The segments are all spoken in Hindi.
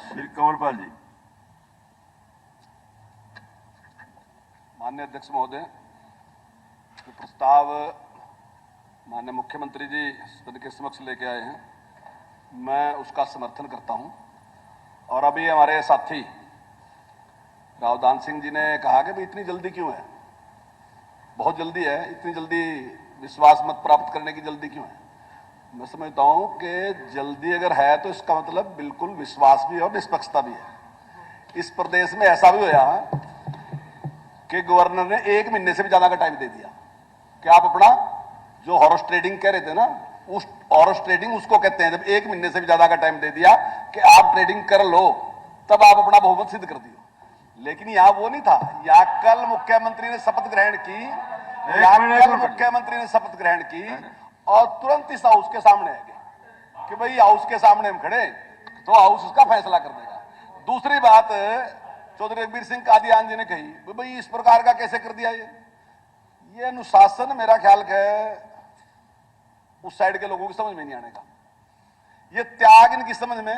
श्री कंवरपाल जी। माननीय अध्यक्ष महोदय, जो प्रस्ताव माननीय मुख्यमंत्री जी सदन के समक्ष लेके आए हैं, मैं उसका समर्थन करता हूं। और अभी हमारे साथी रावदान सिंह जी ने कहा कि भाई इतनी जल्दी क्यों है, बहुत जल्दी है, इतनी जल्दी विश्वास मत प्राप्त करने की जल्दी क्यों है। मैं समझता हूं कि जल्दी अगर है तो इसका मतलब बिल्कुल विश्वास भी है और निष्पक्षता भी है। इस प्रदेश में ऐसा भी होया कि गवर्नर ने 1 महीने से भी ज्यादा का टाइम दे दिया कि आप अपना जो हॉर्स ट्रेडिंग कह रहे थे ना, उस हॉर्स ट्रेडिंग उसको कहते हैं, जब 1 महीने से भी ज्यादा का टाइम दे दिया कि आप ट्रेडिंग कर लो, तब आप अपना बहुमत सिद्ध कर दियो। लेकिन यहां वो नहीं था। या कल मुख्यमंत्री ने शपथ ग्रहण की, और तुरंत इस हाउस के सामने है कि भाई हाउस के सामने हम खड़े तो हाउस उसका फैसला कर देगा। दूसरी बात चौधरी रघुवीर सिंह कादियान जी ने कही, भाई इस प्रकार का कैसे कर दिया। ये अनुशासन मेरा ख्याल है उस साइड के लोगों की समझ में नहीं आने का। ये त्याग इनकी समझ में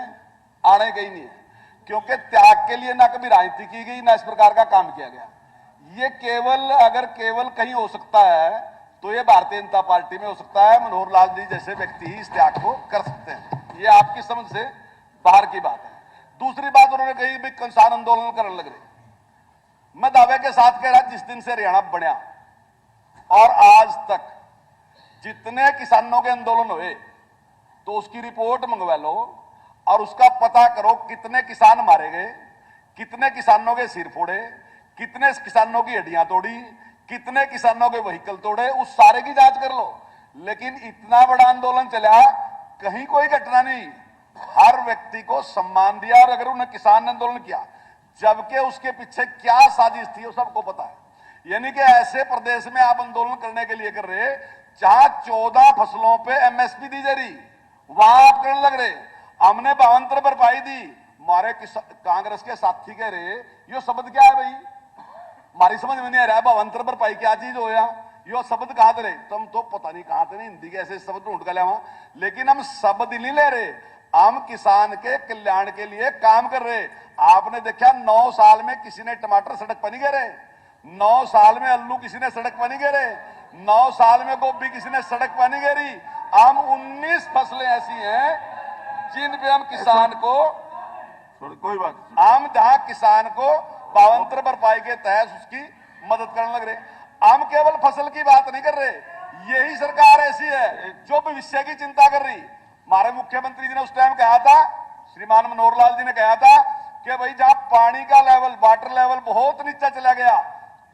आने का ही नहीं है, क्योंकि त्याग के लिए ना कभी राजनीति की गई ना इस प्रकार का काम किया गया। ये केवल अगर केवल कहीं हो सकता है तो ये भारतीय जनता पार्टी में हो सकता है। मनोहर लाल जी जैसे व्यक्ति ही इस त्याग को कर सकते हैं। ये आपकी समझ से बाहर की बात है। दूसरी बात उन्होंने कही भाई किसान आंदोलन करने लग रहे। मैं दावे के साथ कह रहा, जिस दिन से हरियाणा बना और आज तक जितने किसानों के आंदोलन हुए तो उसकी रिपोर्ट मंगवा लो और उसका पता करो कितने किसान मारे गए, कितने किसानों के सिर फोड़े, कितने किसानों की हड्डियां तोड़ी, कितने किसानों के व्हीकल तोड़े, उस सारे की जांच कर लो। लेकिन इतना बड़ा आंदोलन चला, कहीं कोई घटना नहीं, हर व्यक्ति को सम्मान दिया। और अगर उन्हें किसान आंदोलन किया, जबकि उसके पीछे क्या साजिश थी वो सबको पता है। यानी कि ऐसे प्रदेश में आप आंदोलन करने के लिए कर रहे जहां 14 फसलों पे एमएसपी दी जा रही, वहां आप करने लग रहे। हमने भावांतर भरपाई दी, हमारे कांग्रेस के साथी कह रहे ये शब्द क्या है भाई, हमारी समझ में नहीं आ रहा है भावांतर भरपाई क्या चीज हो या यो शब्द कहां थे, तुम तो पता नहीं कहां थे, नहीं हिंदी के ऐसे शब्द ढूंढ कर लिया। लेकिन हम शब्द नहीं ले रहे, हम किसान के कल्याण के लिए काम कर रहे। आपने देखा 9 साल में किसी ने टमाटर सड़क पर नहीं गिरे, 9 साल में आलू किसी ने सड़क पर नहीं गिरे, 9 साल में गोभी किसी ने सड़क पर नहीं गिरी। हम 19 फसलें ऐसी हैं जिन पे हम किसान को कोई बात, हम जहां किसान को भावांतर भरपाई के तहत उसकी मदद करने लग रहे। हम केवल फसल की बात नहीं कर रहे। यही सरकार ऐसी है जो भविष्य की चिंता कर रही। हमारे मुख्यमंत्री जी ने उस टाइम कहा था, श्रीमान मनोहर लाल जी ने कहा था कि भाई जहां पानी का लेवल, वाटर लेवल बहुत नीचे चला गया,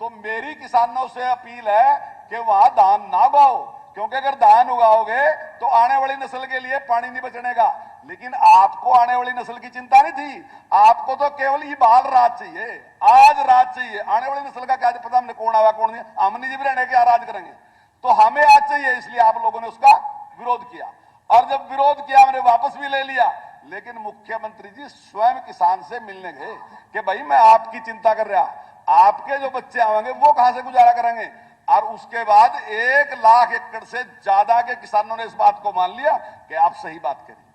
तो मेरी किसानों से अपील है कि वहां धान ना उगाओ, क्योंकि अगर धान उगाओगे तो आने वाली नस्ल के लिए पानी नहीं बचनेगा। लेकिन आपको आने वाली नस्ल की चिंता नहीं थी, आपको तो केवल ये बाल राज चाहिए, आज राज चाहिए। आने वाली नस्ल का क्या पता हमने कौन आया कौन नहीं, हमने जीव रहने क्या राज करेंगे, तो हमें आज चाहिए। इसलिए आप लोगों ने उसका विरोध किया, और जब विरोध किया हमने वापस भी ले लिया। लेकिन मुख्यमंत्री जी स्वयं किसान से मिलने गए कि भाई मैं आपकी चिंता कर रहा, आपके जो बच्चे आएंगे वो कहां से गुजारा करेंगे। और उसके बाद 1 लाख एकड़ से ज्यादा के किसानों ने इस बात को मान लिया कि आप सही बात करिए।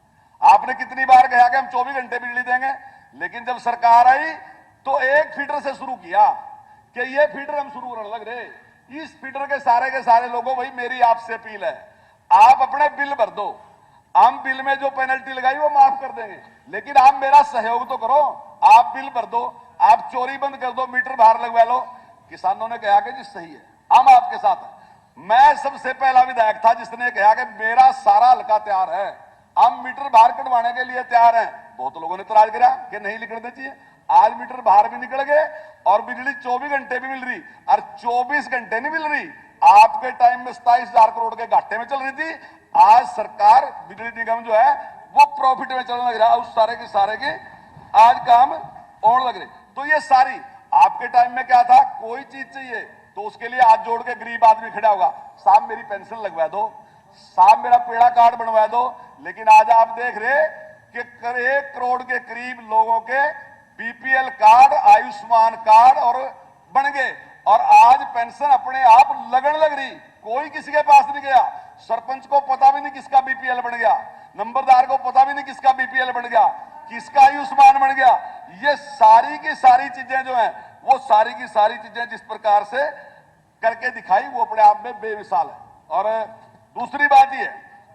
आपने कितनी बार कहा कि हम 24 घंटे बिजली देंगे, लेकिन जब सरकार आई तो 1 फीडर से शुरू किया कि ये फीडर हम शुरू करने लग रहे। इस फीडर के सारे लोगों, भाई मेरी आपसे अपील है, आप अपने बिल भर दो, हम बिल में जो पेनल्टी लगाई वो माफ कर देंगे, लेकिन आप मेरा सहयोग तो करो। आप बिल भर दो, आप चोरी बंद कर दो, मीटर बाहर लगवा लो। किसानों ने कहा कि जी सही है, हम आपके साथ हैं। मैं सबसे पहला विधायक था जिसने कहा कि मेरा सारा हल्का तैयार है, हम मीटर बाहर कटवाने के लिए तैयार हैं। बहुत लोगों ने इतराज करा कि नहीं निकलने चाहिए। आज मीटर बाहर भी निकल गए और बिजली 24 घंटे भी मिल रही, और 24 घंटे नहीं मिल रही। आपके टाइम में 27,000 करोड़ के घाटे में चल रही थी, आज सरकार बिजली निगम जो है वो प्रॉफिट में चलने लग रहा। उस सारे के आज काम होने लग रहे। तो ये सारी आपके टाइम में क्या था, कोई चीज चाहिए तो उसके लिए हाथ जोड़ के गरीब आदमी खड़ा होगा, साहब मेरी पेंशन लगवा दो, साहब मेरा पेड़ा कार्ड बनवा दो। लेकिन आज आप देख रहे कि 1 करोड़ के करीब लोगों के बीपीएल कार्ड, आयुष्मान कार्ड और बन गए, और आज पेंशन अपने आप लगन लग रही। कोई किसी के पास नहीं गया, सरपंच को पता भी नहीं किसका बीपीएल बन गया, नंबरदार को पता भी नहीं किसका बीपीएल बन गया। किसका आयुष्मान बन गया। ये सारी की सारी चीजें जो हैं, वो सारी की सारी चीजें जिस प्रकार से करके दिखाई, वो अपने आप में बेमिसाल है। और दूसरी बात ये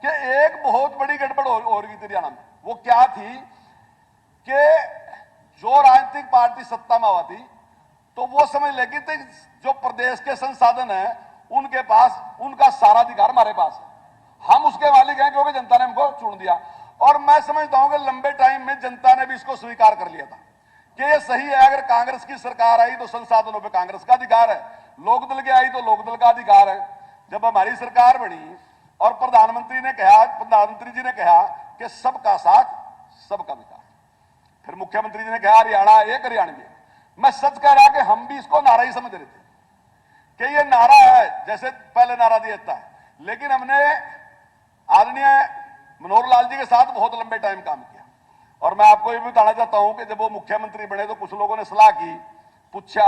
कि एक बहुत बड़ी गड़बड़ हो रही थी हरियाणा में। वो क्या थी कि जो राजनीतिक पार्टी सत्ता में आती तो वो समझ लेगी थी जो प्रदेश के संसाधन है उनके पास, उनका सारा अधिकार हमारे पास है, हम उसके मालिक हैं क्योंकि जनता ने हमको चुन दिया। और मैं समझता हूं कि लंबे टाइम में जनता ने भी इसको स्वीकार कर लिया था कि ये सही है। अगर कांग्रेस की सरकार आई तो संसाधनों पे कांग्रेस का अधिकार है, लोकदल की आई तो लोकदल का अधिकार है। जब हमारी सरकार बनी और प्रधानमंत्री जी ने कहा कि सबका साथ सबका विकास, फिर मुख्यमंत्री जी ने कहा हरियाणा एक हरियाणवी। मैं सच कह रहा कि हम भी इसको नारा ही समझ रहे थे कि ये नारा है, जैसे पहले नारा दिया था। लेकिन हमने आदरणीय मनोहर लाल जी के साथ बहुत लंबे टाइम काम किया। और मैं आपको ये भी बताना चाहता हूं कि जब वो मुख्यमंत्री बने तो कुछ लोगों ने सलाह की, पूछा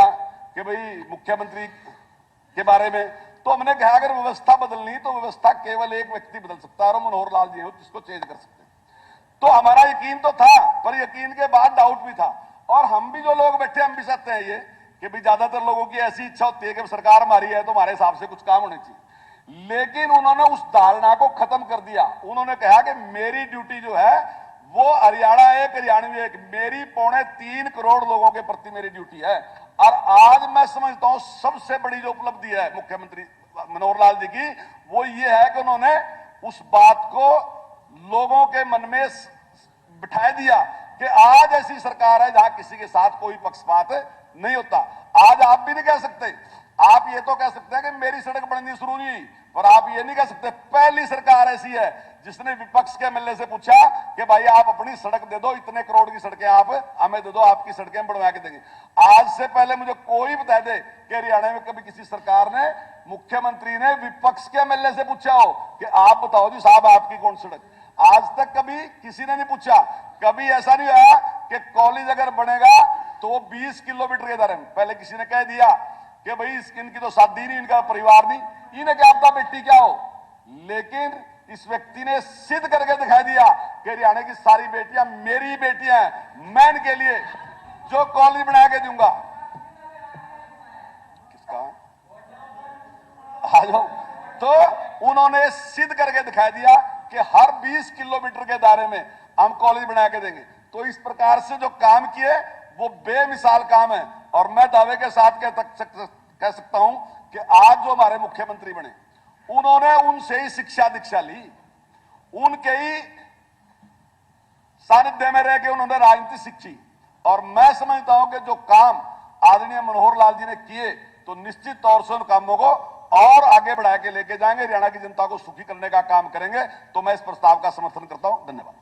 कि भाई मुख्यमंत्री के बारे में, तो हमने कहा अगर व्यवस्था बदलनी तो व्यवस्था केवल एक व्यक्ति बदल सकता है और मनोहर लाल जी हो जिसको चेंज कर सकते हैं। तो हमारा यकीन तो था, पर यकीन के बाद डाउट भी था। और हम भी जो लोग बैठे, हम भी चाहते हैं ये कि भाई ज्यादातर लोगों की ऐसी इच्छा होती है कि सरकार हमारी है तो हमारे हिसाब से कुछ काम होने चाहिए। लेकिन उन्होंने उस धारणा को खत्म कर दिया। उन्होंने कहा कि मेरी ड्यूटी जो है वो हरियाणा एक हरियाणवी एक, मेरी 3.25 करोड़ लोगों के प्रति मेरी ड्यूटी है। और आज मैं समझता हूं सबसे बड़ी जो उपलब्धि है मुख्यमंत्री मनोहर लाल जी की, वो ये है कि उन्होंने उस बात को लोगों के मन में बिठा दिया कि आज ऐसी सरकार है जहां किसी के साथ कोई पक्षपात नहीं होता। आज आप भी नहीं कह सकते, आप ये तो कह सकते हैं कि मेरी सड़क बननी शुरू नहीं हुई, पर आप ये नहीं कह सकते पहली सरकार ऐसी है जिसने विपक्ष के एमएलए से पूछा कि भाई आप अपनी सड़क दे दो, इतने करोड़ की सड़कें आप हमें दे दो, आपकी सड़कें बनवा के देंगे। आज से पहले मुझे कोई बता दे कि हरियाणा में कभी किसी सरकार ने, मुख्यमंत्री ने विपक्ष के एमएलए से पूछा हो कि आप बताओ जी साहब आपकी कौन सड़क। आज तक कभी किसी ने नहीं पूछा। कभी ऐसा नहीं हुआ कि कॉलेज अगर बनेगा तो 20 किलोमीटर के दायरे में, पहले किसी ने कह दिया कि भाई इनकी तो शादी नहीं, इनका परिवार नहीं, इन्हें क्या पता बेटी क्या हो। लेकिन इस व्यक्ति ने सिद्ध करके दिखा दिया कि हरियाणा की सारी बेटियां मेरी बेटियां हैं, मैं इनके लिए जो कॉलेज बना के दूंगा। किसका आ जाओ। तो उन्होंने सिद्ध करके दिखा दिया कि हर 20 किलोमीटर के दायरे में हम कॉलेज बना के देंगे। तो इस प्रकार से जो काम किए वो बेमिसाल काम है। और मैं दावे के साथ कह सकता हूं कि आज जो हमारे मुख्यमंत्री बने, उन्होंने उनसे ही शिक्षा दीक्षा ली, उनके ही सानिध्य में रह के उन्होंने राजनीति सीखी। और मैं समझता हूं कि जो काम आदरणीय मनोहर लाल जी ने किए, तो निश्चित तौर से उन कामों को और आगे बढ़ा के लेके जाएंगे, हरियाणा की जनता को सुखी करने का काम करेंगे। तो मैं इस प्रस्ताव का समर्थन करता हूं। धन्यवाद।